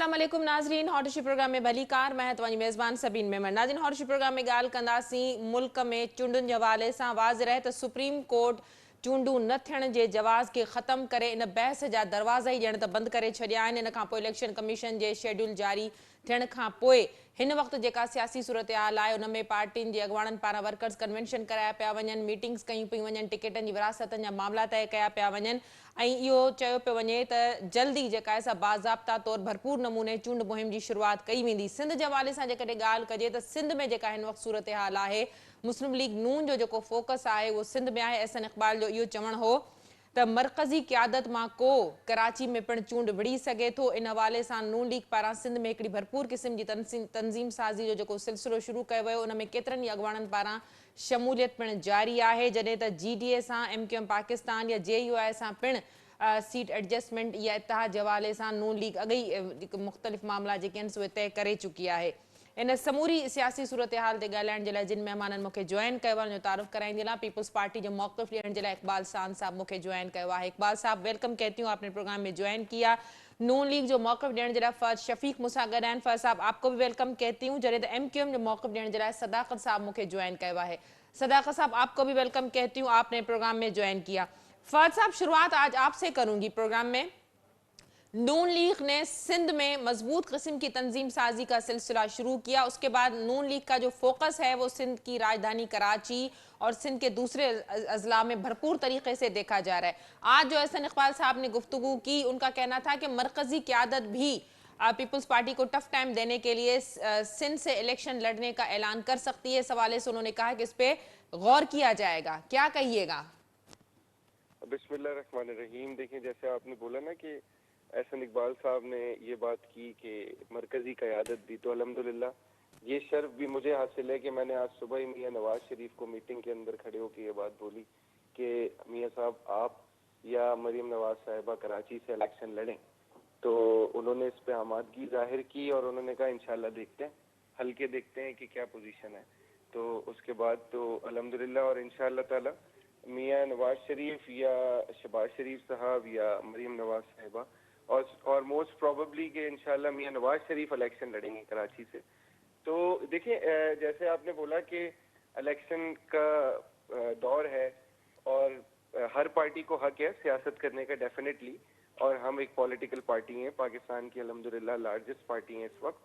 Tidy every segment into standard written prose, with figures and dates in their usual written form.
अस्सलाम वालेकुम नाज़रीन, हॉटशी प्रोग्राम में भली कार मैं तव्हांजी मेज़बान सबीन मेमन। नाज़रीन, हॉटशी प्रोग्राम में ॻाल्हि कंदासीं मुल्क में चूंडुनि जे हवाले सां। वाज़ रहे त सुप्रीम कोर्ट चूंडूं न थियण जे जवाज़ खे ख़त्म करे इन बहस जा दरवाज़ा ई ॼण त बंदि करे छॾिया आहिनि। इन खां पोइ इलेक्शन कमीशन जे शेड्यूल जारी थियण खां पोइ हिन वक़्तु जेका सियासी सूरत हाल आहे उन में पार्टियुनि जे अॻुवाणनि पारां वर्कर्स कन्वेंशन कराया पिया वञनि, मीटिंग्स कयूं पियूं वञनि, टिकटनि जी विरासतनि जा मामला तय कया पिया वञनि ऐं इहो चयो पियो वञे त जल्दी जेका आहे सा बाज़ाब्ता तौरु भरपूर नमूने चूंड मुहिम जी शुरुआत कई वेंदी। सिंध जे हवाले सां जेकॾहिं ॻाल्हि कजे त सिंध में जेका हिन वक़्तु सूरत हाल आहे, मुस्लिम लीग नून जो जेको फोकस आहे उहो सिंध में आहे। एहसन इक़बाल जो इहो चवणु हो त मरकज़ी क़यादत मां को कराची में पिणु चूंड विढ़ी सघे थो। इन हवाले सां नून लीग पारां सिंध में हिकिड़ी भरपूर क़िस्म जी तंज़ीम साज़ी जो जेको सिलसिलो शुरू कयो वियो, उन में केतिरनि ई अॻुवाणनि पारां शमूलियत पिणु जारी आहे। जॾहिं त GDA सां MQM पाकिस्तान या JUI सां पिणु सीट एडजस्टमेंट या इतिहाद जे हवाले सां नून लीग अॻई मुख़्तलिफ़ मामला जेके आहिनि उहे तय करे चुकी आहे। इन समूरी सियासी सूरत हाल ते ॻाल्हाइण जे लाइ जिन महिमाननि मूंखे जॉइन कयो आहे उन जो तारुफ़ कराईंदी लाइ पीपल्स पार्टी जो मौक़िफ़ ॾियण जे लाइ इकबाल सान साहब मूंखे जॉइन कयो आहे। इकबाल साहब वेलकम कहती हूँ, आपने प्रोग्राम में ज्वाइन किया। नून लीग जो मौक़िफ़ ॾियण जे लाइ फ़र्ज शफ़ीक मूंसां गॾु आहिनि। फ़र्ज साहब आपको भी वेलकम कहती हूँ। जॾहिं त MQM जो मौक़िफ़ ॾियण जे लाइ सदाकत साहब मूंखे जॉइन कयो आहे। सदाकत साहब आपको भी वेलकम कहती हूँ, आपने प्रोग्राम में ज्वाइन किया। फर्ज साहब, शुरुआत आज आपसे करूंगी प्रोग्राम में। नून लीग ने सिंध में मजबूत किस्म की तंजीम साजी का सिलसिला शुरू किया, उसके बाद नून लीग का जो फोकस है वो सिंध की राजधानी कराची और सिंध के दूसरे अजला में भरपूर तरीके से देखा जा रहा है। आज जो एहसन इकबाल साहब ने गुफ्तगू की, उनका कहना था कि मरकजी क़यादत भी पीपल्स पार्टी को टफ टाइम देने के लिए सिंध से इलेक्शन लड़ने का ऐलान कर सकती है। इस हवाले से उन्होंने कहा कि इस पे गौर किया जाएगा, क्या कहिएगा? बिस्मिल्लाहिर्रहमानिर्रहीम। देखिए, जैसे आपने बोला ना कि एहसन इकबाल साहब ने ये बात की कि मरकजी क़यादत दी, तो अल्हम्दुलिल्लाह ये शर्फ भी मुझे हासिल है कि मैंने आज सुबह ही मियाँ नवाज शरीफ को मीटिंग के अंदर खड़े होकर ये बात बोली कि मियाँ साहब आप या मरीम नवाज साहिबा कराची से इलेक्शन लड़ें। तो उन्होंने इस पर आमादगी जाहिर की और उन्होंने कहा इंशाल्लाह देखते हैं, हल्के देखते हैं कि क्या पोजीशन है। तो उसके बाद तो अल्हम्दुलिल्लाह और इंशाल्लाह ताला मियाँ नवाज शरीफ या शहबाज शरीफ साहब या मरीम नवाज साहिबा और मोस्ट प्रोबेबली कि इंशाल्लाह मियाँ नवाज शरीफ इलेक्शन लड़ेंगे कराची से। तो देखिए, जैसे आपने बोला कि इलेक्शन का दौर है और हर पार्टी को हक है सियासत करने का डेफिनेटली, और हम एक पॉलिटिकल पार्टी हैं, पाकिस्तान की अल्हम्दुलिल्लाह लार्जेस्ट पार्टी है इस वक्त,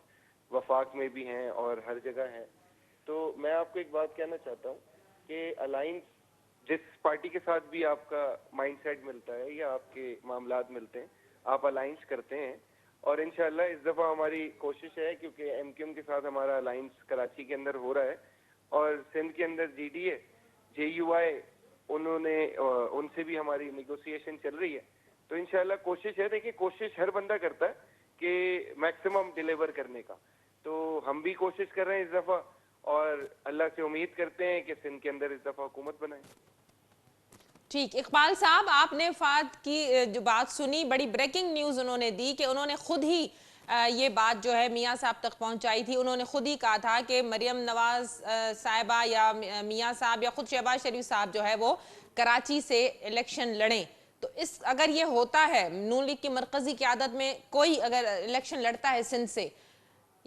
वफाक में भी हैं और हर जगह हैं। तो मैं आपको एक बात कहना चाहता हूँ कि अलायंस जिस पार्टी के साथ भी आपका माइंडसेट मिलता है या आपके मामलात मिलते हैं, आप अलायंस करते हैं। और इंशाल्लाह इस दफ़ा हमारी कोशिश है, क्योंकि MQM के साथ हमारा अलायंस कराची के अंदर हो रहा है और सिंध के अंदर GDA JUI उनसे भी हमारी नेगोशिएशन चल रही है। तो इंशाल्लाह कोशिश है, देखिए कोशिश हर बंदा करता है कि मैक्सिमम डिलीवर करने का, तो हम भी कोशिश कर रहे हैं इस दफ़ा और अल्लाह से उम्मीद करते हैं कि सिंध के अंदर इस दफ़ा हुकूमत बनाए। ठीक, इकबाल साहब आपने फात की जो बात सुनी, बड़ी ब्रेकिंग न्यूज़ उन्होंने दी कि उन्होंने खुद ही ये बात जो है मियाँ साहब तक पहुंचाई थी। उन्होंने खुद ही कहा था कि मरियम नवाज साहिबा या मियाँ साहब या खुद शहबाज शरीफ साहब जो है वो कराची से इलेक्शन लड़ें। तो इस अगर ये होता है, नून लीग की मरकजी क़यादत में कोई अगर इलेक्शन लड़ता है सिंध से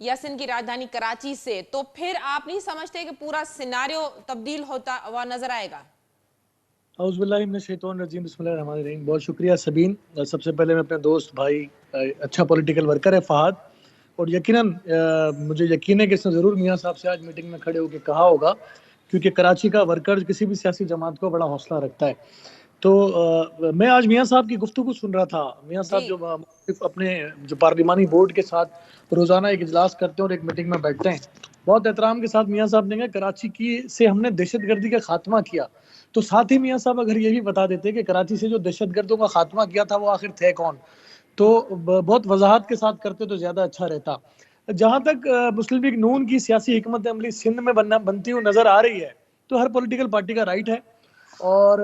या सिंध की राजधानी कराची से, तो फिर आप नहीं समझते कि पूरा सिनारियो तब्दील होता हुआ नजर आएगा? बिस्मिल्लाहिर्रहमानिर्रहीम। बहुत शुक्रिया सबीन। सबसे पहले मैं अपने दोस्त भाई, अच्छा पॉलिटिकल वर्कर है फहद, और यकीनन मुझे यकीन है कि इसने ज़रूर मियाँ साहब से आज मीटिंग में खड़े होकर कहा होगा, क्योंकि कराची का वर्कर किसी भी सियासी जमात को बड़ा हौसला रखता है। तो मैं आज मियाँ साहब की गुफ्तगू सुन रहा था। मियाँ साहब जो अपने जो पार्लिमानी बोर्ड के साथ रोज़ाना एक इजलास करते हैं और एक मीटिंग में बैठते हैं, बहुत एहतराम के साथ मियाँ साहब ने कहा कराची की से हमने दहशतगर्दी का खात्मा किया। तो साथ ही मियाँ साहब अगर ये भी बता देते कि कराची से जो दहशतगर्दों का खात्मा किया था वो आखिर थे कौन, तो बहुत वजाहत के साथ करते तो ज़्यादा अच्छा रहता। जहाँ तक मुस्लिम लीग नून की सियासी हिकमत अमली सिंध में बनती हुई नज़र आ रही है, तो हर पॉलिटिकल पार्टी का राइट है, और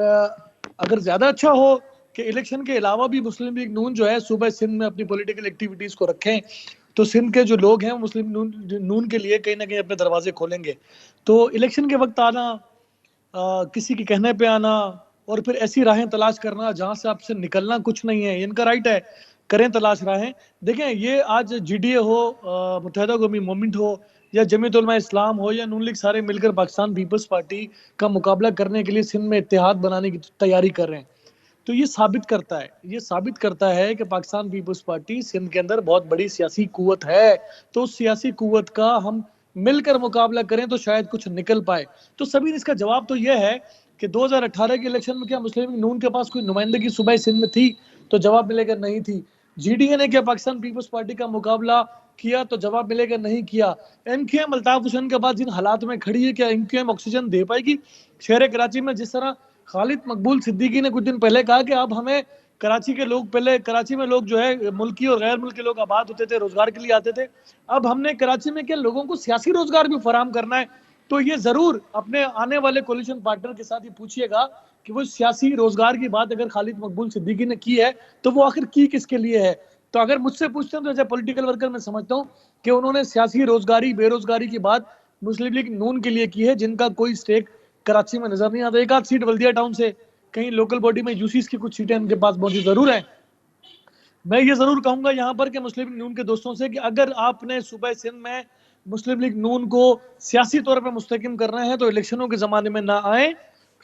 अगर ज़्यादा अच्छा हो कि इलेक्शन के अलावा भी मुस्लिम लीग नून जो है सुबह सिंध में अपनी पॉलिटिकल एक्टिविटीज़ को रखें, तो सिंध के जो लोग हैं मुस्लिम नून के लिए कहीं ना कहीं अपने दरवाजे खोलेंगे। तो इलेक्शन के वक्त आना, किसी के कहने पे आना और फिर ऐसी राहें तलाश करना जहां से आपसे निकलना कुछ नहीं है, इनका राइट है। करें तलाश राहें। देखें, ये आज जीडीए हो, मुत्तहिदा कौमी मूवमेंट हो, या जमीयत उलमा इस्लाम हो, या नून लीग, सारे मिलकर पाकिस्तान पीपल्स पार्टी का मुकाबला करने के लिए सिंध में इत्तेहाद बनाने की तैयारी कर रहे हैं। तो ये साबित करता है कि पाकिस्तान पीपल्स पार्टी सिंध के अंदर बहुत बड़ी सियासी कुव्वत है। तो उस सियासी कुव्वत का हम मिलकर मुकाबला करें तो शायद कुछ निकल पाए। तो सभी इसका जवाब तो यह है कि 2018 के इलेक्शन में क्या मुस्लिम लीग नून के पास कोई नुमाइंदगी सूबाई सिंध में थी? तो जवाब मिलेगा नहीं थी। जीडीए ने क्या पाकिस्तान पीपल्स पार्टी का मुकाबला किया? तो जवाब मिलेगा नहीं किया। एमक्यूएम अल्ताफ हुसैन के बाद जिन हालात में खड़ी है, क्या एमक्यूएम ऑक्सीजन दे पाएगी शहर कराची में? जिस तरह खालिद मकबूल सिद्दीकी ने कुछ दिन पहले कहा कि अब हमें कराची के लोग, पहले कराची में लोग जो है मुल्की और गैर मुल्की लोग आबाद होते थे, रोजगार के लिए आते थे, अब हमने कराची में क्या लोगों को सियासी रोजगार भी फराहम करना है। तो ये जरूर अपने आने वाले कोलिशन पार्टनर के साथ ही पूछिएगा कि वो सियासी रोजगार की बात अगर खालिद मकबूल सिद्दीकी ने की है तो वो आखिर की किसके लिए है। तो अगर मुझसे पूछते हैं तो एज ए पॉलिटिकल वर्कर मैं समझता हूँ कि उन्होंने सियासी रोजगारी बेरोजगारी की बात मुस्लिम लीग नून के लिए की है, जिनका कोई स्टेक कराची में नजर नहीं आता। एक आध सीट बल्दिया टाउन से, कहीं लोकल बॉडी में यूसीस की कुछ सीटें उनके पास मौजूद जरूर है। मैं ये जरूर कहूंगा यहाँ पर कि मुस्लिम लीग नून के दोस्तों से कि अगर आपने सूबे सिंध में मुस्लिम लीग नून को सियासी तौर पर मुस्तकिम करना है तो इलेक्शनों के जमाने में ना आए,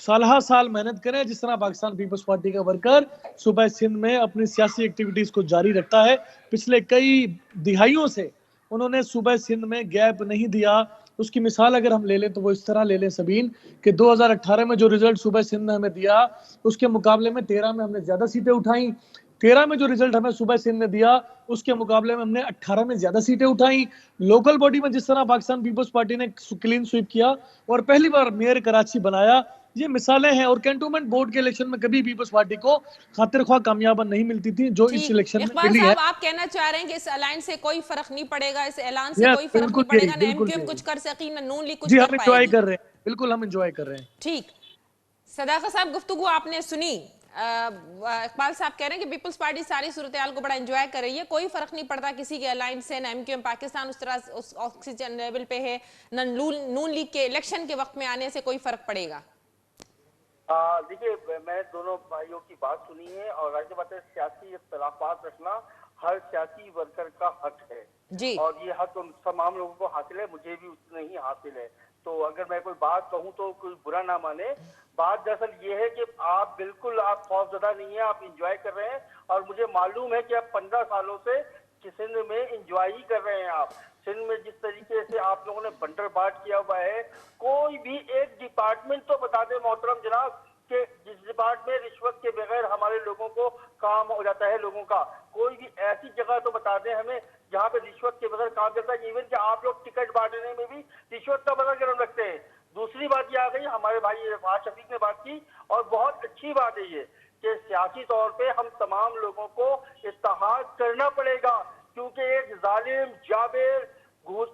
साल साल मेहनत करें, जिस तरह पाकिस्तान पीपल्स पार्टी का वर्कर सूबे सिंध में अपनी सियासी एक्टिविटीज को जारी रखता है। पिछले कई दिहाइयों से उन्होंने सूबे सिंध में गैप नहीं दिया। उसकी मिसाल अगर हम ले लें तो वो इस तरह ले लें सबीन कि 2018 में जो रिजल्ट सूबे सिंध ने हमें दिया उसके मुकाबले में 13 में हमने ज्यादा सीटें उठाई। 13 में जो रिजल्ट हमें सूबे सिंध ने दिया उसके मुकाबले में हमने 18 में ज्यादा सीटें उठाई। लोकल बॉडी में जिस तरह पाकिस्तान पीपल्स पार्टी ने क्लीन स्वीप किया और पहली बार मेयर कराची बनाया, ये मिसालें हैं। और कैंटोनमेंट बोर्ड के इलेक्शन में कभी पीपल्स पार्टी को खातिर ख्वाह कामयाबी नहीं मिलती थी जो इस ठीक, इलेक्शन में इकबाल मिली है। साहब, आप कहना चाह रहे हैं कि इस अलायंस से कोई फर्क नहीं पड़ेगा, इस ऐलान से कोई फर्क नहीं पड़ेगा, ना बिल्कुल एमक्यूएम यही। कुछ कर सकी ना नून लीग कुछ जी, कर हम इंजॉय पाएगी। कर रहे हैं, बिल्कुल हम इंजॉय कर रहे हैं। ठीक, सदाकत साहब, गुफ्तगू आपने सुनी। इकबाल साहब कह रहे हैं कि पीपल्स पार्टी सारी सूरत हाल को बड़ा एंजॉय कर रही है, कोई फर्क नहीं पड़ता किसी के अलायंस से, ना एमक्यूएम पाकिस्तान उस तरह उस ऑक्सीजन लेवल पे है, ना नून लीग के इलेक्शन के वक्त में आने से कोई फर्क पड़ेगा। देखिए, मैं दोनों भाइयों की बात सुनी है और राज्य बात है, सियासी इख्तलाफात रखना हर सियासी वर्कर का हक है जी। और ये हक उन तमाम लोगों को हासिल है, मुझे भी उतना ही हासिल है। तो अगर मैं कोई बात कहूँ तो कोई बुरा ना माने। बात दरअसल ये है कि आप बिल्कुल आप खौफजदा नहीं है, आप इंजॉय कर रहे हैं और मुझे मालूम है कि आप 15 सालों से सिंध में इंजॉय ही कर रहे हैं। आप सिंध में जिस तरीके से आप लोगों ने बंटर बाट किया हुआ है, कोई भी एक डिपार्टमेंट तो बता दें मोहतरम जनाब कि जिस डिपार्टमेंट में रिश्वत के बगैर हमारे लोगों को काम हो जाता है, लोगों का कोई भी ऐसी जगह तो बता दें हमें जहाँ पे रिश्वत के बगैर काम चलता है। इवन कि आप लोग टिकट बांटने में भी रिश्वत का बगैर कदम रखते हैं। दूसरी बात ये आ गई, हमारे भाई फहाद शफीक ने बात की और बहुत अच्छी बात है ये कि सियासी तौर पे हम तमाम लोगों को इत्तेहाद करना पड़ेगा, क्योंकि एक जालिम जाबेर घुस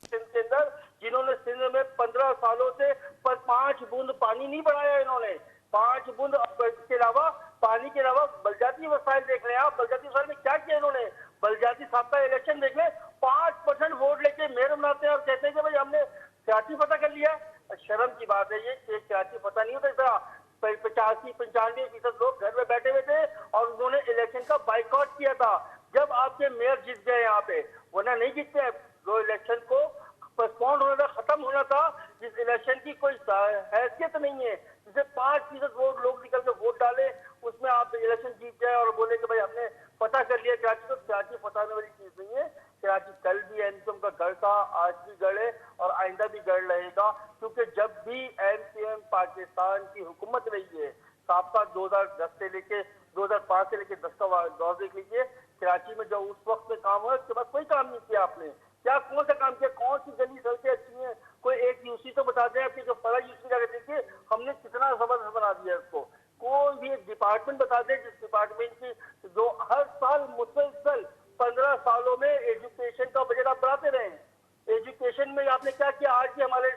सिंध के अंदर जिन्होंने सिंध में 15 सालों से पर 5 बूंद पानी नहीं बढ़ाया, इन्होंने 5 बूंद के अलावा पानी के अलावा बलजाती वसाइल देख रहे हैं आप। बलजाती वसाइल में क्या किया इन्होंने? बलजाती साहब इलेक्शन देख लें, 5% वोट लेके मेयर बनाते हैं और कहते हैं कि भाई हमने सियासी फतह कर लिया। शर्म की बात है ये, सियासी फतह नहीं होता। 85-95% लोग घर में बैठे हुए थे और उन्होंने इलेक्शन का बाइकआउट किया था जब आपके मेयर जीत गए यहाँ पे, वरना नहीं जीतते। जो इलेक्शन को पोस्टपोन होना था, खत्म होना था, जिस इलेक्शन की कोई हैसियत नहीं है, जिसे 5% वोट लोग निकल के वोट डाले, उसमें आप इलेक्शन जीत जाए और बोले कि भाई हमने पता कर लिया कराची। तो कराची फंसाने वाली चीज नहीं है। कराची कल भी एमक्यूएम का गढ़ था, आज भी गढ़ है और आइंदा भी गढ़ रहेगा, क्योंकि जब भी एमक्यूएम पाकिस्तान की हुकूमत रही है, साबका 2010 से लेके 2005 से लेके 10 का दौर देख लीजिए, कराची में जो उस वक्त में काम हुआ उसके बाद कोई काम नहीं किया आपने। क्या कौन सा काम किया? कौन सी गली सड़कें अच्छी हैं? कोई एक यूसी तो बता दें आपकी, जो फला यूसी जाकर देखिए हमने कितना जबरदस्त बना दिया इसको। कोई भी एक डिपार्टमेंट बता दें जिस डिपार्टमेंट की जो हर साल मुसलसल 15 सालों में एजुकेशन का बजट आप बढ़ाते रहे। एजुकेशन में आपने क्या किया? आज भी हमारे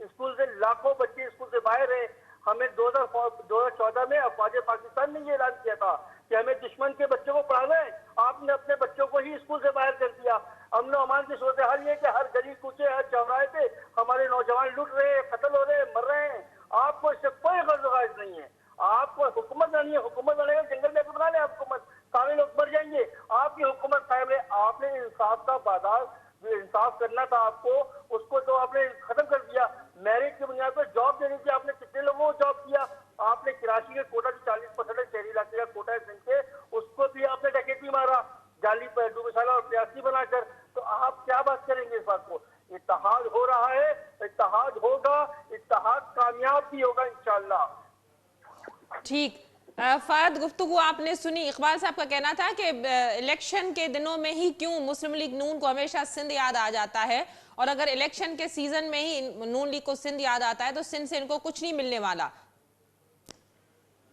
स्कूल से लाखों बच्चे स्कूल से बाहर है। हमें 2014 में अफवाज पाकिस्तान ने ये ऐलान किया था कि हमें दुश्मन के बच्चों को पढ़ाना है, आपने अपने बच्चों को ही स्कूल से बाहर कर दिया। अमन अमान की सूरत हाल ये कि हर गली कूचे हर चौराहे पे हमारे नौजवान लुट रहे हैं, कत्ल हो रहे हैं, मर रहे हैं। आपको इससे कोई गर्ज नहीं है। आपको हुकूमत आनी है, हुकूमत आने का जंगल में बना ले आप हुकूमत, सारे लोग मर जाएंगे। आपकी हुकूमत कायम है, आपने इंसाफ का बाजार जो इंसाफ करना था आपको, उसको तो आपने खत्म कर दिया। मेरिट की बुनियाद पर जॉब देने की आपने कितने लोगों को जॉब दिया? आपने कराची के कोटा जो 40% शहरी इलाके का कोटा है सिंध के, उसको भी आपने डकैती मारा, जाली पर डूबेशाला और प्रयासी बनाकर। तो आप क्या बात करेंगे इस बात को? इत्तेहाद हो रहा है, इत्तेहाद होगा, इत्तेहाद कामयाब भी होगा इंशाअल्लाह। ठीक। फहद, गुफ्तगू आपने सुनी। इकबाल साहब का कहना था कि इलेक्शन के दिनों में ही क्यों मुस्लिम लीग नून को हमेशा सिंध याद आ जाता है, और अगर इलेक्शन के सीजन में ही नून लीग को सिंध याद आता है तो सिंध से इनको कुछ नहीं मिलने वाला।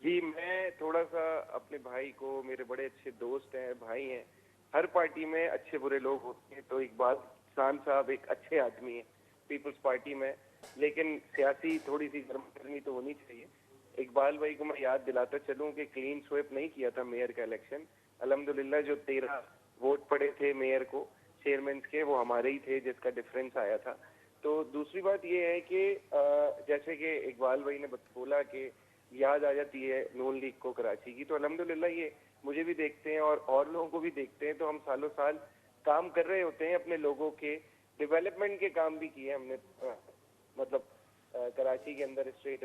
जी, मैं थोड़ा सा अपने भाई को, मेरे बड़े अच्छे दोस्त हैं, भाई हैं, हर पार्टी में अच्छे बुरे लोग होते हैं, तो इकबाल खान साहब एक अच्छे आदमी हैं पीपल्स पार्टी में, लेकिन सियासी थोड़ी सी गर्मी तो होनी चाहिए। इकबाल भाई को मैं याद दिलाता चलूं कि क्लीन स्वीप नहीं किया था मेयर का इलेक्शन। अल्हम्दुलिल्लाह जो 13 वोट पड़े थे मेयर को, चेयरमैन के, वो हमारे ही थे, जिसका डिफरेंस आया था। तो दूसरी बात ये है कि जैसे कि इकबाल भाई ने बोला कि याद आ जाती है नून लीग को कराची की, तो अल्हम्दुलिल्लाह ये मुझे भी देखते हैं और लोगों को भी देखते हैं। तो हम सालों साल काम कर रहे होते हैं, अपने लोगों के डेवलपमेंट के काम भी किए हमने, मतलब कराची के अंदर स्ट्रेट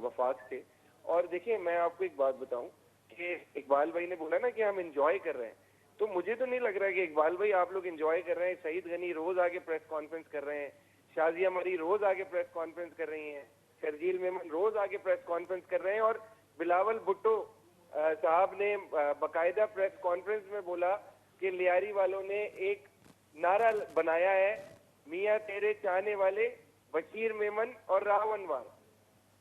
वफाक से। और देखिए, मैं आपको एक बात बताऊं कि इकबाल भाई ने बोला ना कि हम एंजॉय कर रहे हैं, तो मुझे तो नहीं लग रहा है कि इकबाल भाई आप लोग एंजॉय कर रहे हैं। सईद गनी रोज आके प्रेस कॉन्फ्रेंस कर रहे हैं, शाजिया मरी रोज आके प्रेस कॉन्फ्रेंस कर रही हैं, शर्जील मेमन रोज आके प्रेस कॉन्फ्रेंस कर रहे हैं, और बिलावल भुट्टो साहब ने बाकायदा प्रेस कॉन्फ्रेंस में बोला कि लियारी वालों ने एक नारा बनाया है, मियां तेरे चाहने वाले बशीर मेमन और राव अनवर।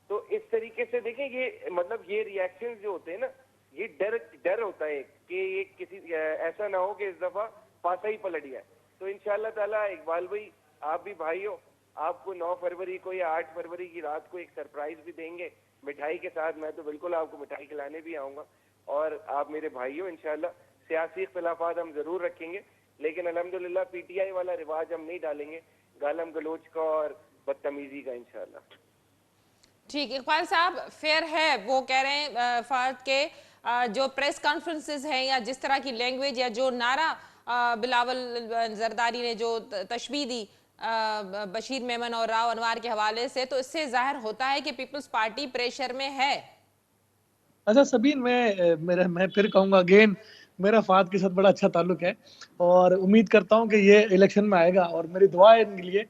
तो इस तरीके से देखें, ये मतलब ये रिएक्शंस जो होते हैं ना, ये डर होता है कि ये किसी ऐसा ना हो कि इस दफा पासा ही पलट जाए। तो इंशाअल्लाह ताला इकबाल भाई, आप भी भाई हो, आपको 9 फरवरी को या 8 फरवरी की रात को एक सरप्राइज भी देंगे मिठाई के साथ। मैं तो बिल्कुल आपको मिठाई खिलाने भी आऊंगा, और आप मेरे भाई हो। इंशाअल्लाह सियासी इख्तिलाफात हम जरूर रखेंगे, लेकिन अल्हम्दुलिल्लाह पीटीआई वाला रिवाज हम नहीं डालेंगे, गालम गलोच का और बदतमीजी का, इंशाअल्लाह। ठीक। इकबाल साहब, फेयर है वो कह रहे हैं फहद के जो प्रेस कॉन्फ्रेंसेस हैं या जिस तरह की लैंग्वेज या जो नारा बिलावल जरदारी ने जो तशबीह दी बशीर मेमन और राव अनवर के हवाले से, तो इससे जाहिर होता है कि पीपल्स पार्टी प्रेशर में है। अच्छा सबीन, मैं फिर कहूंगा अगेन, मेरा फहद के साथ बड़ा अच्छा ताल्लुक है और उम्मीद करता हूं कि ये इलेक्शन में आएगा, और मेरी दुआ है इनके लिए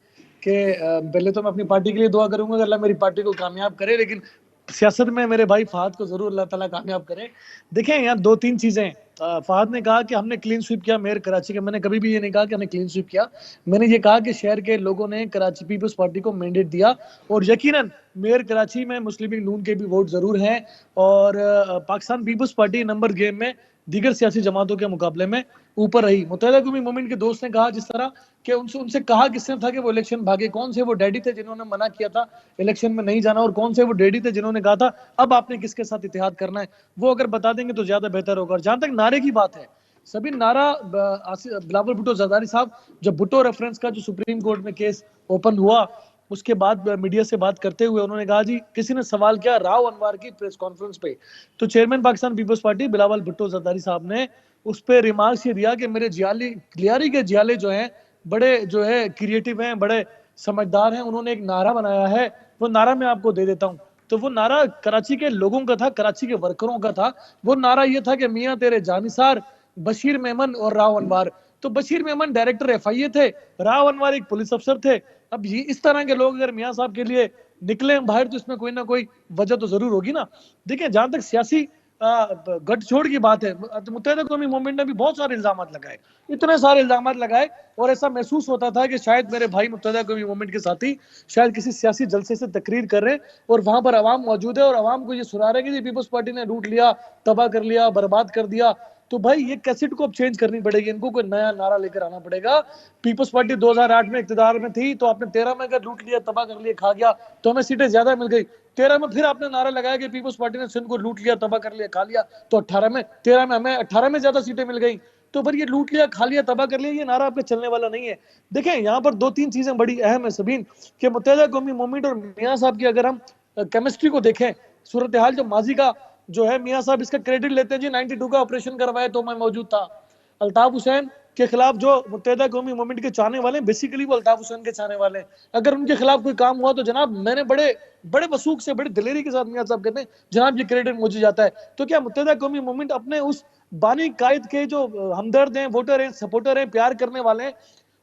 कि पहले तो मैं अपनी पार्टी के लिए दुआ करूंगा कि अल्लाह मेरी पार्टी को कामयाब करे, लेकिन सियासत में मेरे भाई फहद को जरूर अल्लाह ताला कामयाब करे। देखें, यहाँ 2-3 चीजें हैं। फहद ने कहा कि हमने क्लीन स्वीप किया मेयर कराची का। मैंने कभी भी ये नहीं कहा कि हमने क्लीन स्वीप किया। मैंने ये कहा कि शहर के लोगों ने कराची पीपल्स पार्टी को मैंडेट दिया, और यकीनन मेयर कराची में मुस्लिम लीग नून के भी वोट जरूर हैं, और पाकिस्तान पीपल्स पार्टी नंबर गेम में दीगर सियासी जमातों के मुकाबले में ऊपर रही। मुत्तहिदा कौमी मूवमेंट के दोस्त ने कहा जिस तरह कि उनसे कहा किसने था कि वो इलेक्शन भागे, कौन से वो डैडी थे जिन्होंने मना किया था इलेक्शन में नहीं जाना, और कौन से वो डैडी थे जिन्होंने कहा था अब आपने किसके साथ इत्तेहाद करना है, वो अगर बता देंगे तो ज्यादा बेहतर होगा। और जहां तक नारे की बात है, सभी नारा बिलावल भुट्टो जरदारी साहब, जब भुट्टो रेफरेंस का जो सुप्रीम कोर्ट में केस ओपन हुआ, उसके बाद मीडिया से बात करते हुए उन्होंने कहा, जी किसी ने सवाल किया राव अनवर की प्रेस कॉन्फ्रेंस पे, तो चेयरमैन पाकिस्तान पीपल्स पार्टी बिलावल भुट्टो जरदारी साहब ने उस पर रिमार्क्स ये दिया कि मेरे लियारी के जियाले जो हैं बड़े जो है क्रिएटिव हैं, बड़े समझदार हैं, उन्होंने एक नारा बनाया है, वो नारा मैं आपको दे देता हूँ। तो वो नारा कराची के लोगों का था, कराची के वर्करों का था। वो नारा ये था कि मियां तेरे जानिसार बशीर मेमन और राव अनवर। तो बशीर मेमन डायरेक्टर एफआईए थे, राव अनवर एक पुलिस अफसर थे। अब ये इस तरह के लोग अगर मियां साहब के लिए निकले बाहर, तो इसमें कोई ना कोई वजह तो जरूर होगी ना। देखिए, जहां तक सियासी गठजोड़ की बात है, मुत्तहिदा कौमी मूवमेंट ने भी बहुत सारे इल्जाम लगाए, इतने सारे इल्जाम लगाए, और ऐसा महसूस होता था कि शायद मेरे भाई मुत्तहिदा कौमी मूवमेंट के साथी शायद किसी सियासी जलसे से तकरीर कर रहे हैं, और वहां पर अवाम मौजूद है, और अवाम को ये सुना रहे हैं कि पीपल्स पार्टी ने लूट लिया, तबाह कर लिया, बर्बाद कर दिया। तो भाई ये कैसेट को अब चेंज करनी पड़ेगी, इनको कोई नया नारा लेकर आना पड़ेगा। पीपल्स पार्टी 2008 में इक्तदार में थी, तो आपने 13 में अगर लूट लिया, तबाह कर लिया, खा गया, तो हमें सीटें ज्यादा मिल गई। 13 में फिर आपने नारा लगाया कि पीपल्स पार्टी ने सिंध को लूट लिया, तबाह कर लिया, खा लिया, तो 13 में हमें 18 में ज्यादा सीटें मिल गई। तो फिर ये लूट लिया, खा लिया, तबाह कर लिया, ये नारा आपके चलने वाला नहीं है। देखें, यहाँ पर 2-3 चीजें बड़ी अहम है सबीन, कि मुत्तहिदा कौमी मूवमेंट और मियां साहब की अगर हम केमिस्ट्री को देखें, सूरत हाल जो जो है मियां साहब इसका क्रेडिट लेते हैं जी 92 का ऑपरेशन करवाया तो मैं मौजूद था। अल्ताफ हुसैन के खिलाफ जो मुत्तहिदा कौमी मूवमेंट के चाहने वाले हैं, बेसिकली वो अल्ताफ हुसैन के चाहने वाले हैं। अगर उनके खिलाफ कोई काम हुआ तो जनाब मैंने बड़े बड़े वसूख से, बड़ी दिलेरी के साथ मियां साहब कहते हैं जनाब ये क्रेडिट मुझे जाता है। तो क्या मुत्तहिदा कौमी मूवमेंट अपने उस बानी कायद के जो हमदर्द हैं, वोटर हैं, सपोर्टर हैं, प्यार करने वाले हैं,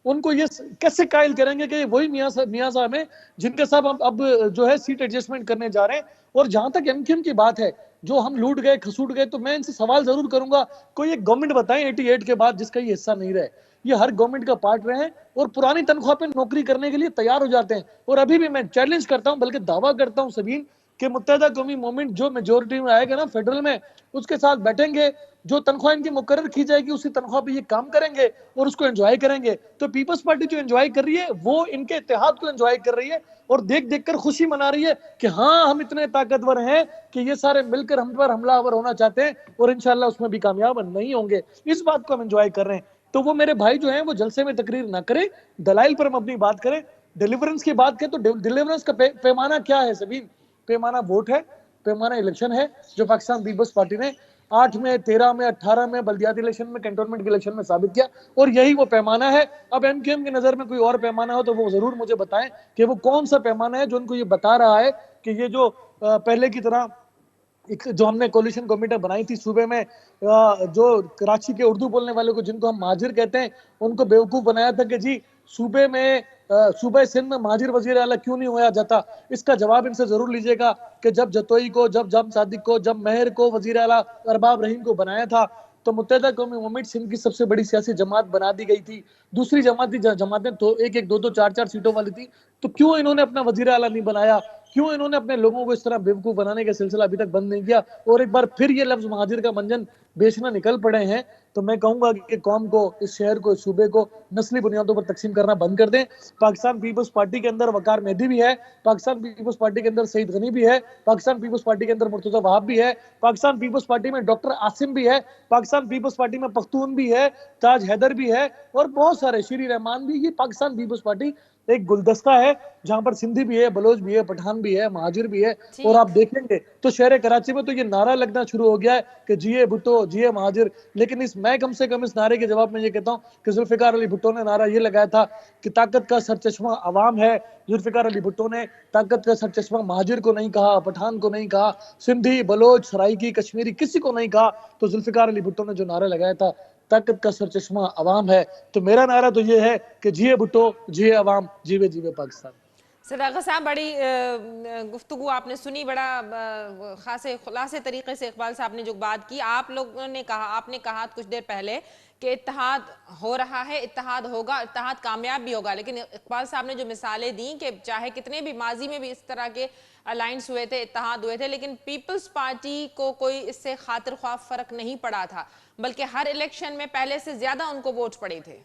उनको ये कैसे कायल करेंगे कि वही मियां साहब हैं जिनके साथ हम अब जो है सीट एडजस्टमेंट करने जा रहे हैं। और जहां तक एमक्यूएम की बात है, जो हम लूट गए खसूट गए, तो मैं इनसे सवाल जरूर करूंगा, कोई एक गवर्नमेंट बताएं 88 के बाद जिसका ये हिस्सा नहीं रहे। ये हर गवर्नमेंट का पार्ट रहे हैं और पुरानी तनख्वाह पे नौकरी करने के लिए तैयार हो जाते हैं। और अभी भी मैं चैलेंज करता हूं, बल्कि दावा करता हूं सबीन, कि मुत्तहिदा कौमी मूवमेंट जो मेजोरिटी में आएगा ना फेडरल में, उसके साथ बैठेंगे, जो तनख्वाह इनकी मुकर्रर की जाएगी उसी तनख्वाह पे ये काम करेंगे और उसको एंजॉय करेंगे। तो पीपल्स पार्टी जो एंजॉय कर रही है वो इनके इत्तेहाद को एंजॉय कर रही है और देख देख कर खुशी मना रही है कि हाँ हम इतने ताकतवर हैं कि ये सारे मिलकर हम पर हमलावर होना चाहते हैं और इंशाल्लाह उसमें भी कामयाब नहीं होंगे। इस बात को हम एंजॉय कर रहे हैं। तो वो मेरे भाई जो हैं वो जलसे में तकरीर ना करें, दलाइल पर हम अपनी बात करें। डिलीवरेंस की बात करें तो डिलीवरेंस का पैमाना क्या है सभी? पैमाना वोट है, पैमाना इलेक्शन है, जो पाकिस्तान पीपल्स पार्टी ने 8 में, 13 में, 18 में, बल्दियाती इलेक्शन में, कैंटोनमेंट के इलेक्शन में साबित किया और यही वो पैमाना है। अब एमक्यूएम की नजर में कोई और पैमाना हो तो वो जरूर मुझे बताएं कि वो कौन सा पैमाना है जो उनको ये बता रहा है कि ये जो पहले की तरह जो हमने कोलिशन कमेटी बनाई थी सूबे में, जो कराची के उर्दू बोलने वाले को जिनको हम महाजिर कहते हैं, उनको बेवकूफ बनाया था कि जी सूबे में सूबे सिंध में महाजिर वजीर आला क्यों नहीं होया जाता। इसका जवाब इनसे जरूर लीजिएगा कि जब जतोई को, जब जब सादिक को, जब मेहर को वजीर आला अरबाब रहीम को बनाया था तो मुत्तहिदा कौमी मूवमेंट सिंध की सबसे बड़ी सियासी जमात बना दी गई थी। दूसरी जमातें तो एक एक दो दो चार चार सीटों वाली थी। तो क्यों इन्होंने अपना वजीर आला नहीं बनाया? क्यों इन्होंने अपने लोगों को इस तरह बेवकूफ बनाने का सिलसिला अभी तक बंद नहीं किया? और एक बार फिर ये लफ्ज महाजिर का मंजन बेचना निकल पड़े हैं। तो मैं कहूंगा कि कौम को, इस शहर को, इस सूबे को नस्ली बुनियादों पर तकसीम करना बंद कर दें। पाकिस्तान पीपल्स पार्टी के अंदर वकार मेहदी भी है, पाकिस्तान पीपल्स पार्टी के अंदर सईद गनी भी है, पाकिस्तान पीपल्स पार्टी के अंदर मुर्तजा वहाब भी है, पाकिस्तान पीपल्स पार्टी में डॉक्टर आसिम भी है, पाकिस्तान पीपल्स पार्टी में पख्तून भी है, ताज हैदर भी है और बहुत सारे, शीरी रहमान भी। ये पाकिस्तान पीपल्स पार्टी एक गुलदस्ता है जहां पर सिंधी भी है, बलोच भी है, पठान भी है, महाजिर भी है। और आप ठीक। देखेंगे तो शहर कराची में तो ये नारा लगना शुरू हो गया है कि जिए भुट्टो, जिए महाजिर। लेकिन मैं कम से कम इस नारे के जवाब में ये कहता हूँ कि जुल्फिकार अली भुट्टो ने नारा ये लगाया था कि ताकत का सरचश्मा अवाम है। जुल्फिकार अली भुट्टो ने ताकत का सरचश्मा महाजिर को नहीं कहा, पठान को नहीं कहा, सिंधी, बलोच, सराइकी, कश्मीरी किसी को नहीं कहा। तो जुल्फिकार अली भुट्टो ने जो नारा लगाया था ताकत का सरचश्मा अवाम है, तो मेरा नारा तो ये है कि जिए भुट्टो, जिए अवाम, जीवे जीवे पाकिस्तान। सदाकत साहब, बड़ी गुफ्तगू आपने सुनी, बड़ा खासे खुलासे तरीके से इकबाल साहब ने जो बात की। आप लोगों ने कहा, आपने कहा कुछ देर पहले कि इत्तेहाद हो रहा है, इत्तेहाद होगा, इत्तेहाद कामयाब भी होगा। लेकिन इकबाल साहब ने जो मिसालें दी कि चाहे कितने भी माजी में भी इस तरह के अलायंस हुए थे, इत्तेहाद हुए थे, लेकिन पीपल्स पार्टी को कोई इससे खातिर ख्वाह फर्क नहीं पड़ा था, बल्कि हर इलेक्शन में पहले से ज्यादा उनको वोट पड़े थे।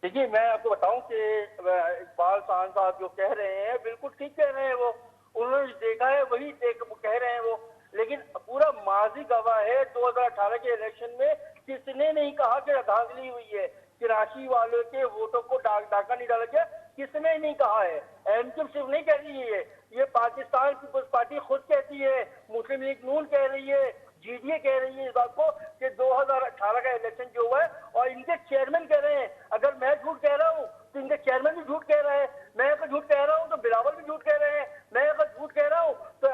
देखिए, मैं आपको बताऊं कि इकबाल साहब जो कह रहे हैं बिल्कुल ठीक कह रहे हैं। वो उन्होंने देखा है वही कह रहे हैं वो। लेकिन पूरा माजी गवाह है, 2018 के इलेक्शन में किसने नहीं कहा कि धांधली हुई है, कराची वालों के वोटों को डाका नहीं डाला गया, किसने नहीं कहा है। एमक्यूएम सिर्फ नहीं कह रही है, ये पाकिस्तान पीपल्स पार्टी खुद कहती है, मुस्लिम लीग नून कह रही है, जीडीए कह रही है इस बात को कि 2018 का इलेक्शन जो हुआ है, और इनके चेयरमैन कह रहे हैं। अगर मैं झूठ कह रहा हूँ तो इनके चेयरमैन भी झूठ कह रहे हैं, मैं अगर झूठ कह रहा हूँ तो बिलावल भी झूठ कह रहे हैं, मैं अगर झूठ कह रहा हूँ तो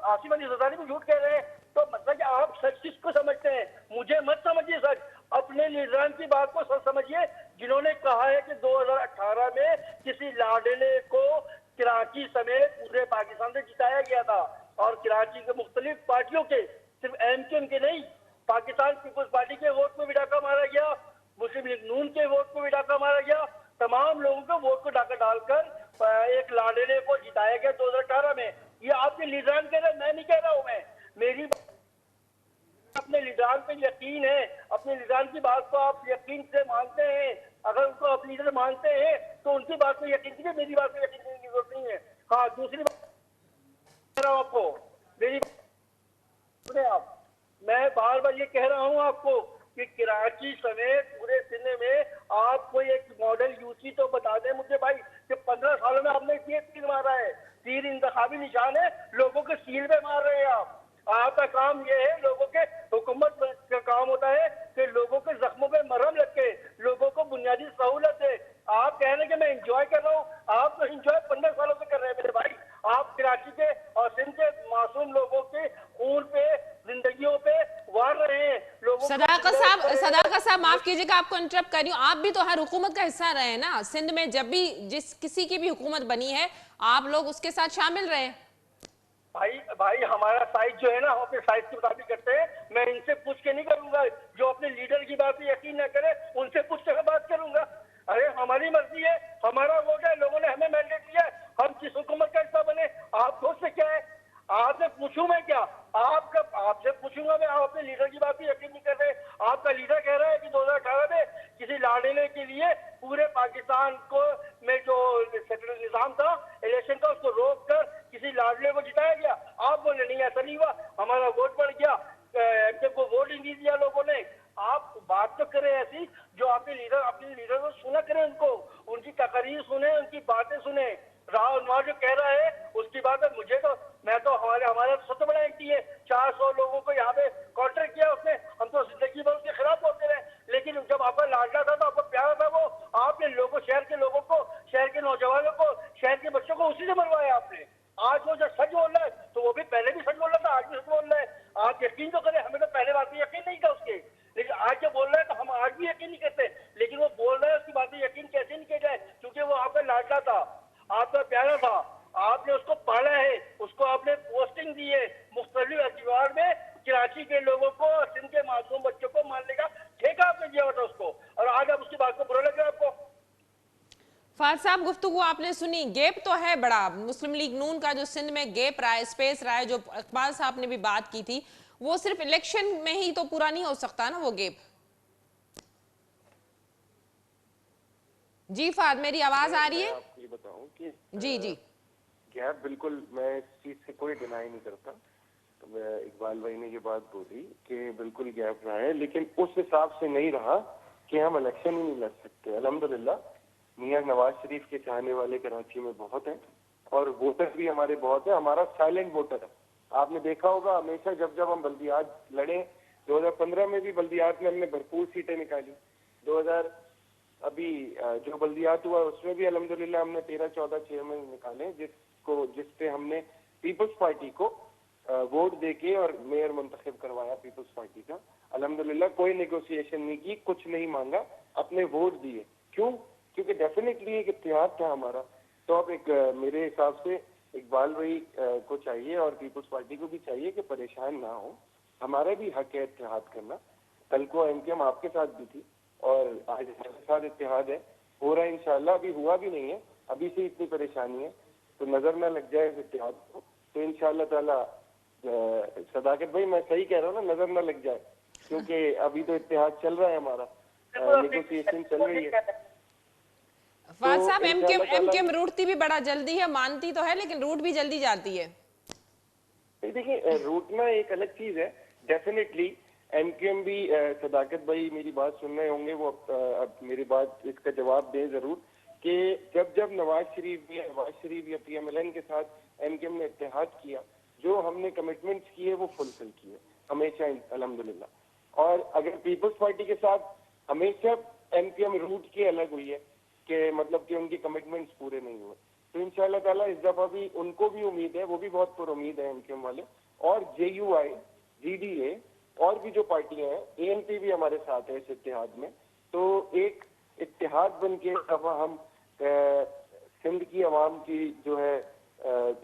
आसिम अली ज़रदारी भी झूठ कह रहे हैं। तो मतलब आप सच किसको समझते हैं? मुझे मत समझिए सच, अपने लीडरान की बात को सच समझिए, जिन्होंने कहा है कि 2018 में किसी लाडले को कराची समेत पूरे पाकिस्तान से जिताया गया था। और कराची के मुख्तलिफ पार्टियों के, सिर्फ एमक्यूएम के नहीं, पाकिस्तान पीपल्स पार्टी के वोट को भी डाका मारा गया, मुस्लिम लीग नून के वोट को भी डाका मारा गया, तमाम लोगों के वोट को डाका डालकर एक लाडले को जिताया गया 2018 में। ये आपके लीडरान कह रहे हैं, मैं नहीं कह रहा हूं। मैं मेरी अपने लीडरान पे यकीन है, अपने लीडरान की बात को आप यकीन से मानते हैं। अगर उनको अपनी लीडर मानते हैं तो उनकी बात को यकीन कीजिए, मेरी बात को यकीन करने की जरूरत नहीं है। हाँ, दूसरी बात कह रहा हूं आपको, मेरी सुने आप, मैं बार बार ये कह रहा हूं आपको कि कराची समेत पूरे सिंध में आप कोई एक मॉडल यूसी तो बता दें मुझे भाई कि 15 सालों में आपने ये तीर मारा है। तीर इंतखाबी निशान है, लोगों के सील पे मार रहे हैं आप। आपका काम ये है, लोगों के हुकूमत का काम होता है कि लोगों के जख्मों पे मरहम लगे, लोगों को बुनियादी सहूलत है। आप कह रहे हैं कि मैं इंजॉय कर रहा हूँ, आप तो इंजॉय 15 सालों से कर रहे हैं मेरे भाई। आप कराची के और सिंध के मासूम लोगों के खून पे, जिंदगियों पे वार रहे हैं। लोगों सदाकत साहब माफ कीजिएगा, आपको इंटरप्ट कर रही हूँ। आप भी तो हर हुकूमत का हिस्सा रहे हैं ना। सिंध में जब भी जिस किसी की भी हुकूमत बनी है, आप लोग उसके साथ शामिल रहे। भाई हमारा साइज जो है ना, हम अपने साइज के मुताबिक करते हैं। मैं इनसे पूछ के नहीं करूंगा, जो अपने लीडर की बात पे यकीन न करे उनसे पूछ के बात करूंगा। अरे हमारी मर्जी है, हमारा वोट है, लोगों ने हमें मैंडेट दिया है, हम किस हुकूमत का हिस्सा बने। आप दोस्त से क्या है, आपसे पूछूं मैं क्या? आपसे पूछूंगा मैं, आप अपने लीडर की बात पे यकीन नहीं कर रहे। आपका लीडर कह रहा है कि 2018 में किसी लाड़ेने के लिए पूरे पाकिस्तान को में जो सेटल निजाम था इलेक्शन का, उसको रोक कर किसी लाडले को जिताया गया। आप बोले नहीं, ऐसा नहीं हुआ, हमारा वोट बढ़ गया, एमके को वोट ही नहीं दिया लोगों ने। आप बात तो करें ऐसी जो अपने लीडर को सुना करें, उनकी तकरीर सुने, उनकी बातें सुने। राहुल अनवर जो कह रहा है उसकी बात है, मैं तो हमारा तो सबसे बड़ा एंटी है। 400 लोगों को यहाँ पे कॉन्ट्रैक्ट किया उसने, हम तो जिंदगी भर उसके खिलाफ बोलते रहे। लेकिन जब आपका लाडला था तो आपको प्यारा था वो, आपने शहर के लोगों को, शहर के नौजवानों को, शहर के बच्चों को उसी से मरवाया आपने। आज वो जब सच बोल रहा है तो वो भी पहले भी सच बोल रहा था, आज भी सच बोल रहा है। आप यकीन तो करें, हमें तो पहले बात में यकीन नहीं था उसके, लेकिन आज जब बोल रहा है तो हम आज भी यकीन नहीं करते। लेकिन वो बोल रहा है, उसकी बातें यकीन कैसे नहीं किया जाए, क्योंकि वो आपका लाडला था, आपका प्यारा था, आपने उसको पाला है, उसको आपने पोस्टिंग दी है मुख्तलिफ अखबार में। कराची के लोगों को और सिंध के मासूम बच्चों को मारने का ठेका आपने दिया था उसको, और आज आप उसकी बात को बुरा लग रहा है आपको। फाद साहब, गुफ्तगू आपने सुनी, गैप तो है बड़ा। मुस्लिम लीग नून का जो सिंध में गैप रहा है, स्पेस रहा है, जो इकबाल साहब ने भी बात की थी, वो सिर्फ इलेक्शन में ही तो पूरा नहीं हो सकता ना वो गैप। जी फाद, मेरी आवाज आ रही है? आपको ये बताऊं कि जी जी गैप, बिल्कुल मैं इस चीज से कोई डिनाई नहीं करता। तो इकबाल भाई ने ये बात बोली कि बिल्कुल गैप रहा है, लेकिन उस हिसाब से नहीं रहा कि हम इलेक्शन ही नहीं लड़ सकते। अल्हम्दुलिल्लाह मियां नवाज शरीफ के चाहने वाले कराची में बहुत हैं और वोटर भी हमारे बहुत है। हमारा साइलेंट वोटर है। आपने देखा होगा हमेशा जब जब हम बल्दियात लड़े, 2015 में भी बल्दियात में हमने भरपूर सीटें निकाली। 2000 अभी जो बल्दियात हुआ उसमें भी अल्हम्दुलिल्लाह हमने 13-14 चेयरमैन निकाले, जिस पे हमने पीपल्स पार्टी को वोट देके और मेयर मुंतखब करवाया पीपल्स पार्टी का। अल्हम्दुलिल्लाह कोई नेगोशिएशन नहीं की, कुछ नहीं मांगा, अपने वोट दिए। क्यों? क्योंकि डेफिनेटली एक इत्तेहाद था हमारा। तो अब मेरे हिसाब से इकबाल भाई को चाहिए और पीपल्स पार्टी को भी चाहिए कि परेशान ना हो। हमारा भी हक है इत्तेहाद करना। कल को एमकेएम आपके साथ भी थी और आज हमारे साथ इत्तेहाद है, हो रहा है इंशाल्लाह। अभी हुआ भी नहीं है, अभी से इतनी परेशानी है, तो नजर ना लग जाए इस इत्तेहाद को। तो इंशाल्लाह ताला सदाकत भाई, मैं सही कह रहा हूँ ना, नजर ना लग जाए, क्योंकि अभी तो इत्तेहाद चल रहा है हमारा, नेगोशिएशन चल रही है। फाद साहब, एमकेएम रूठती भी बड़ा जल्दी है, मानती तो है लेकिन रूठ भी जल्दी जाती है। देखिए, रूठना एक अलग चीज है। डेफिनेटली एमकेएम भी, सदाकत भाई मेरी बात सुन रहे होंगे, वो अब मेरी बात इसका जवाब दें जरूर कि जब जब नवाज शरीफ या पीएमएलएन के साथ एमकेएम ने इत्तेहाद किया, जो हमने कमिटमेंट्स किए वो फुलफिल किए हमेशा अल्हम्दुलिल्लाह। और अगर पीपल्स पार्टी के साथ हमेशा एमकेएम रूट के अलग हुई है कि मतलब कि उनकी कमिटमेंट्स पूरे नहीं हुए, तो इंशाल्लाह ताला इस दफा भी उनको भी उम्मीद है, वो भी बहुत पुरुम्मीद है एमकेएम वाले, और जेयूआई, जीडीए और भी जो पार्टियां हैं, एएनपी भी हमारे साथ है इस इत्तेहाद में। तो एक इत्तेहाद बन के दफा हम सिंध की आवाम की जो है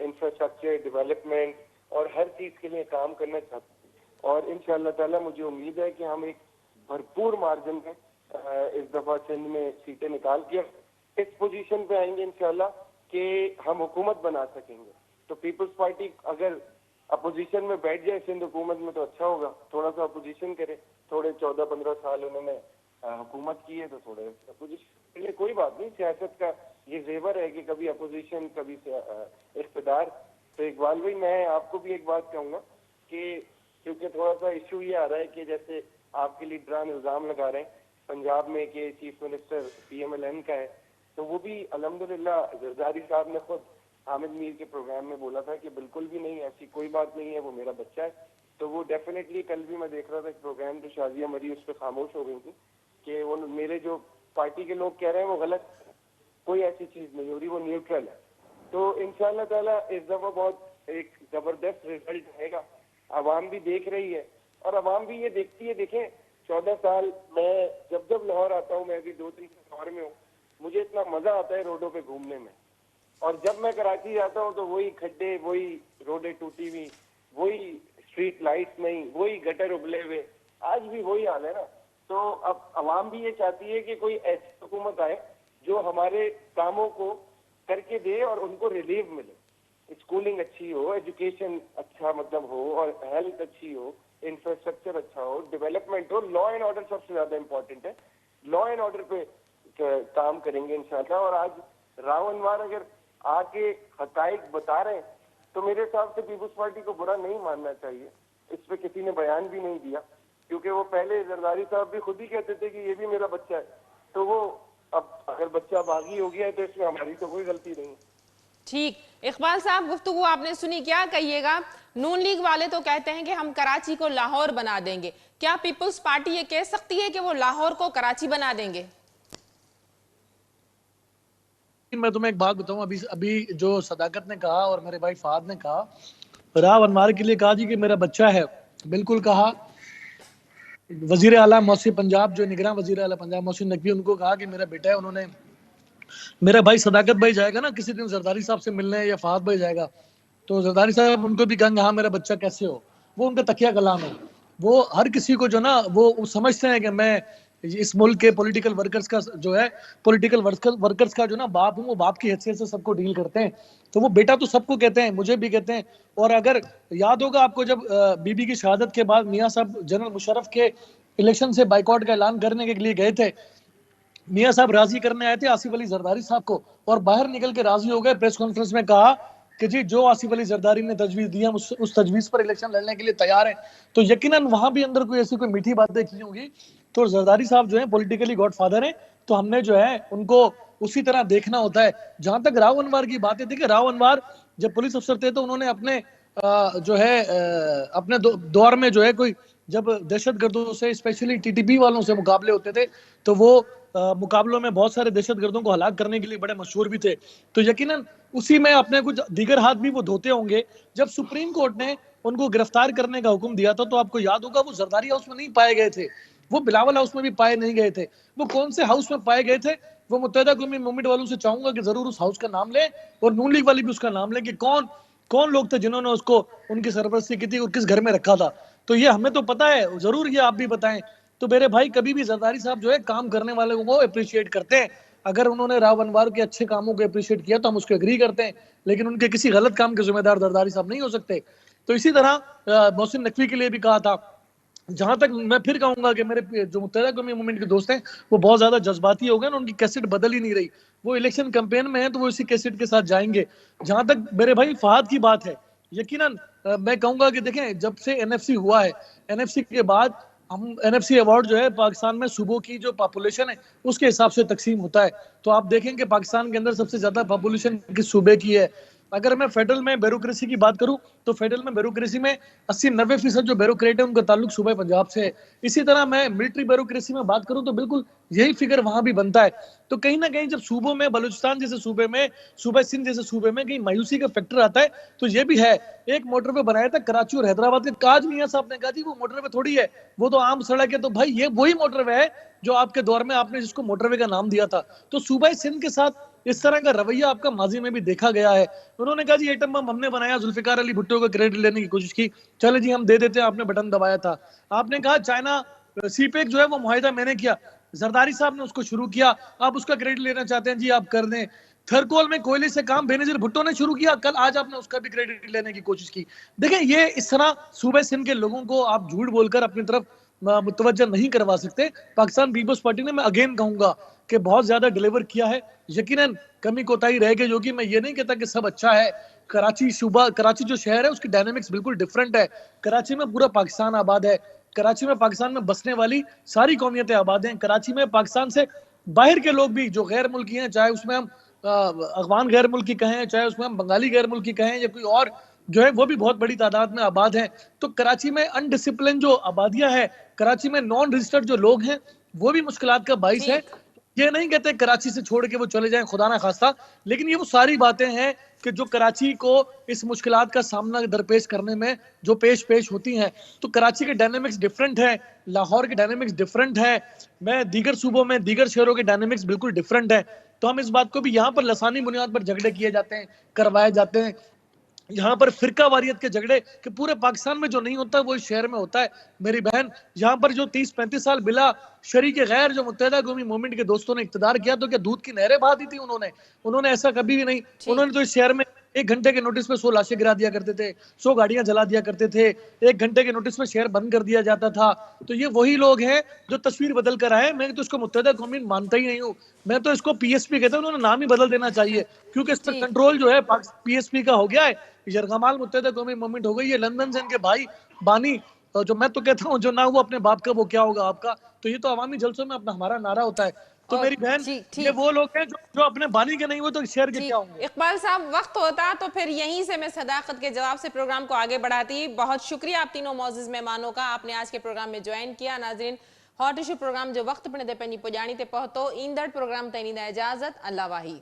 इंफ्रास्ट्रक्चर डेवलपमेंट और हर चीज के लिए काम करना चाहते हैं। और इंशाल्लाह ताला मुझे उम्मीद है कि हम एक भरपूर मार्जिन में इस दफा सिंध में सीटें निकाल के इस पोजीशन पे आएंगे इंशाल्लाह कि हम हुकूमत बना सकेंगे। तो पीपल्स पार्टी अगर अपोजिशन में बैठ जाए सिंध हुकूमत में तो अच्छा होगा। थोड़ा सा अपोजिशन करे, थोड़े 14-15 साल उन्होंने हुकूमत की है, तो थोड़े अपोजिशन के लिए कोई बात नहीं। सियासत का ये जेवर है कि कभी अपोजिशन कभी इख्तिदार। तो इकबाल भाई, मैं आपको भी एक बात कहूंगा कि क्योंकि थोड़ा सा इशू ये आ रहा है कि जैसे आपके लीडरान इल्जाम लगा रहे हैं पंजाब में कि चीफ मिनिस्टर पीएमएलएन का है, तो वो भी अल्हम्दुलिल्लाह जरदारी साहब ने खुद हामिद मीर के प्रोग्राम में बोला था कि बिल्कुल भी नहीं, ऐसी कोई बात नहीं है, वो मेरा बच्चा है। तो वो डेफिनेटली, कल भी मैं देख रहा था एक प्रोग्राम जो शाजिया मरी उस पर खामोश हो गई थी कि वो मेरे जो पार्टी के लोग कह रहे हैं वो गलत, कोई ऐसी चीज नहीं हो रही, वो न्यूट्रल है। तो इंशाअल्लाह ताला इस दफा बहुत एक जबरदस्त रिजल्ट आएगा। आवाम भी देख रही है और आवाम भी ये देखती है। देखें, 14 साल मैं जब जब लाहौर आता हूँ, मैं अभी 2-3 साल लाहौर में हूँ, मुझे इतना मजा आता है रोडों पे घूमने में। और जब मैं कराची जाता हूँ तो वही खड्डे, वही रोडें टूटी हुई, वही स्ट्रीट लाइट्स नहीं, वही गटर उबले हुए, आज भी वही हाल है ना। तो अब आवाम भी ये चाहती है कि कोई ऐसी हुकूमत आए जो हमारे कामों को करके दे और उनको रिलीफ मिले। स्कूलिंग अच्छी हो, एजुकेशन अच्छा मतलब हो, और हेल्थ अच्छी हो, इंफ्रास्ट्रक्चर अच्छा हो, डेवलपमेंट हो, लॉ एंड ऑर्डर सबसे ज्यादा इंपॉर्टेंट है। लॉ एंड ऑर्डर पे काम करेंगे इंशाल्लाह। और आज राव अनवर अगर आके हकाइक बता रहे हैं तो मेरे हिसाब से पीपुल्स पार्टी को बुरा नहीं मानना चाहिए। इस पे किसी ने बयान भी नहीं दिया, क्योंकि वो पहले जरदारी साहब भी खुद ही कहते थे कि ये भी मेरा बच्चा है। तो वो अब अगर बच्चा बागी हो गया है तो इसमें हमारी तो कोई गलती नहीं। ठीक, इकबाल साहब गुफ्तगू आपने सुनी, क्या कहिएगा? नून लीग वाले तो कहते हैं कि हम कराची को लाहौर बना देंगे, क्या पीपुल्स पार्टी ये कह सकती है कि वो लाहौर को कराची बना देंगे? मैं तुम्हें एक बात बताऊं, अभी जो सदाकत ने कहा और मेरे भाई फहद ने कहा, राव अनवर के लिए कहा जी कि मेरा बच्चा है, बिल्कुल कहा। वजीर आला मौसी पंजाब, जो निगरान वजीर आला पंजाब मोहसिन नकवी, उनको कहा कि मेरा बेटा है। उन्होंने, मेरा भाई सदाकत भाई जाएगा ना किसी दिन जरदारी साहब से मिलने, या फहद भाई जाएगा, तो जरदारी साहब उनको भी कहेंगे हाँ मेरा बच्चा कैसे हो। वो उनका तकिया कलाम है। वो हर किसी को जो ना, वो समझते हैं कि मैं इस मुल्क के पॉलिटिकल वर्कर्स का जो है, पॉलिटिकल वर्कर्स का जो ना बाप हूँ, वो बाप की हैसियत से सबको डील करते हैं। तो वो बेटा तो सबको कहते हैं, मुझे भी कहते हैं। और अगर याद होगा आपको, जब बीबी की शहादत के बाद मियाँ साहब जनरल मुशर्रफ के इलेक्शन से बाइकआउट का ऐलान करने के लिए गए थे, मियाँ साहब राजी करने आए थे आसिफ अली जरदारी साहब को, और बाहर निकल के राजी हो गए। प्रेस कॉन्फ्रेंस में कहा कि जी जो आसिफ अली जरदारी ने तजवीज दी, हम उस तजवीज पर इलेक्शन लड़ने के लिए तैयार हैं। तो यकीनन वहां भी अंदर कोई ऐसी कोई मीठी बातें की होंगी। तो जरदारी साहब जो है पॉलिटिकली गॉडफादर हैं, तो हमने जो है उनको उसी तरह देखना होता है। जहां तक राव अनवर की बात है, देखिए राव अनवर जब पुलिस अफसर थे तो उन्होंने अपने जो है अपने दौर में जो है, कोई जब दहशतगर्दों से, स्पेशली टीटीपी वालों से मुकाबले होते थे, तो वो मुकाबलों में बहुत सारे दहशतगर्दों को हलाक करने के लिए बड़े मशहूर भी थे। तो यकीनन उसी में अपने कुछ दीगर हाथ भी वो धोते होंगे। जब सुप्रीम कोर्ट ने उनको गिरफ्तार करने का हुक्म दिया था, तो आपको याद होगा वो जरदारी हाउस में नहीं पाए गए थे, वो बिलावल हाउस में भी पाए नहीं गए थे। वो कौन से हाउस में पाए गए थे? वो मुत्तहिदा कौमी मूवमेंट वालों से चाहूंगा कि जरूर उस हाउस का नाम लें, और नून लीग वाले भी उसका नाम लें कि कौन कौन लोग थे जिन्होंने उसको, उनकी सरपरस्ती की थी और किस घर में रखा था। तो ये हमें तो पता है, जरूर ये आप भी बताएं। तो मेरे भाई, कभी भी जरदारी साहब जो है काम करने वाले को अप्रिशिएट करते हैं। अगर उन्होंने राव अनवर के अच्छे कामों को अप्रिशिएट किया तो हम उसको एग्री करते हैं, लेकिन उनके किसी गलत काम के जिम्मेदार जरदारी साहब नहीं हो सकते। तो इसी तरह मोहसिन नकवी के लिए भी कहा था। जहां तक मैं फिर कहूंगा कि मेरे जो मुत्तहिदा कौमी मूवमेंट के दोस्त हैं वो बहुत ज्यादा जज्बाती हो गए ना, उनकी कैसेट बदल ही नहीं रही। वो इलेक्शन कैंपेन में है तो वो इसी कैसेट के साथ जाएंगे। जहां तक मेरे भाई फहद की बात है, यकीनन मैं कहूंगा कि देखें, जब से एनएफसी हुआ है, एनएफसी के बाद हम, एनएफसी अवार्ड जो है पाकिस्तान में सूबों की जो पॉपुलेशन है उसके हिसाब से तकसीम होता है। तो आप देखें कि पाकिस्तान के अंदर सबसे ज्यादा पॉपुलेशन किस सूबे की है। अगर मैं फेडरल में ब्यूरोक्रेसी की बात करूं तो फेडरल में ब्यूरोक्रेसी में 80-90% जो ब्यूरोक्रेट है उनका ताल्लुक सूबे पंजाब से है। इसी तरह मैं मिलिट्री ब्यूरोक्रेसी में बात करूं तो बिल्कुल यही फिगर वहां भी बनता है। तो कहीं ना कहीं जब सूबों में, बलूचिस्तान जैसे सूबे में, सूबा सिंध जैसे सूबे में कहीं मायूसी का फैक्टर आता है, तो ये भी है। एक मोटरवे बनाया था कराची और हैदराबाद के, काज मियां साहब ने कहा जी वो मोटरवे थोड़ी है, वो तो आम सड़क है। तो भाई ये वही मोटरवे है जो आपके दौर में आपने जिसको मोटरवे का नाम दिया था। तो सूबा सिंध के साथ इस तरह का रवैया आपका माजी में भी देखा गया है। उन्होंने कहा जी एटम बम हमने बनाया, जुल्फिकार अली भुट्टो का क्रेडिट लेने की कोशिश की, चले जी हम दे देते हैं, आपने बटन दबाया था। आपने कहा चाइना सीपेक जो है वो मुआहिदा मैंने किया, जरदारी साहब ने उसको शुरू किया, आप उसका क्रेडिट लेना चाहते हैं जी आप कर दें। थरकोल में कोयले से काम बेनजीर भुट्टो ने शुरू किया, कल आज आपने उसका भी क्रेडिट लेने की कोशिश की। देखें, ये इस तरह सूबे सिंध के लोगों को आप झूठ बोलकर अपनी तरफ मुतवज्जह नहीं करवा सकते। पाकिस्तान पीपल्स पार्टी ने, मैं अगेन कहूंगा कि बहुत ज्यादा डिलीवर किया है। यकीनन कमी कोताही रह गई होगी, मैं ये नहीं कहता कि सब अच्छा है। कराची सूबा, कराची जो शहर है उसकी डायनेमिक्स बिल्कुल डिफरेंट है। कराची में पूरा पाकिस्तान आबाद है, कराची में पाकिस्तान में बसने वाली सारी कौमियतें आबाद हैं। कराची में पाकिस्तान से बाहर के लोग भी जो गैर मुल्की हैं, चाहे उसमें हम अफगान गैर मुल्की कहें, चाहे उसमें हम बंगाली गैर मुल्की कहें या कोई और जो है वो भी बहुत बड़ी तादाद में आबाद हैं। तो कराची में अनडिसिप्लिन जो आबादियां है, कराची में नॉन रजिस्टर्ड जो लोग हैं, वो भी मुश्किलात का बाइस है। ठीक। ये नहीं कहते कराची से छोड़ के वो चले जाएं, खुदा ना खास्ता, लेकिन ये वो सारी बातें हैं कि जो कराची को इस मुश्किलात का सामना दरपेश करने में जो पेश होती हैं। तो कराची के डायनेमिक्स डिफरेंट है, लाहौर के डायनेमिक्स डिफरेंट है, मैं दीगर सूबों में दीगर शहरों के डायनेमिक्स बिल्कुल डिफरेंट है। तो हम इस बात को भी यहाँ पर लसानी बुनियाद पर झगड़े किए जाते हैं, करवाए जाते हैं। यहाँ पर फिरका वारियत के झगड़े कि पूरे पाकिस्तान में जो नहीं होता वो इस शहर में होता है। मेरी बहन, यहाँ पर जो 30-35 साल बिला शरीक गैर जो मुत्तहिदा कौमी मूवमेंट के दोस्तों ने इक़्तिदार किया, तो क्या दूध की नहरें बहा दी थी उन्होंने ऐसा कभी भी नहीं। उन्होंने तो इस शहर में 1 घंटे के नोटिस पे 100 लाशें गिरा दिया करते थे, 100 गाड़ियां जला दिया करते थे, 1 घंटे के नोटिस पे शहर बंद कर दिया जाता था। तो ये वही लोग हैं जो तस्वीर बदल कर आए। मैं तो इसको मुत्तहिदा कौमी मानता ही नहीं हूँ, मैं तो इसको पीएसपी कहता हूँ। उन्होंने नाम ही बदल देना चाहिए, क्योंकि इस पर जी। कंट्रोल जो है पीएसपी का हो गया है। यरगमाल मुत्तहिदा कौमी मूवमेंट हो गई है, लंदन से इनके भाई बानी, जो मैं तो कहता हूँ जो ना हुआ अपने बाप का वो क्या होगा आपका। तो ये तो अवामी जलसों में अपना हमारा नारा होता है। तो और मेरी बहन, जी ये ठीक। वो लोग हैं जो अपने बानी के नहीं, वो तो शहर के ठीक क्या होंगे। इकबाल साहब, वक्त होता तो फिर यहीं से मैं सदाकत के जवाब से प्रोग्राम को आगे बढ़ाती। बहुत शुक्रिया आप तीनों मौजूद मेहमानों का, आपने आज के प्रोग्राम में ज्वाइन किया। नाजरीन, हॉट इशू प्रोग्राम जो वक्त पिण ते पंहिंजी पुॼाणी ते पहुतो, ईंदड़ प्रोग्राम ताईं ॾींदा इजाज़त। अल्लाह वाही।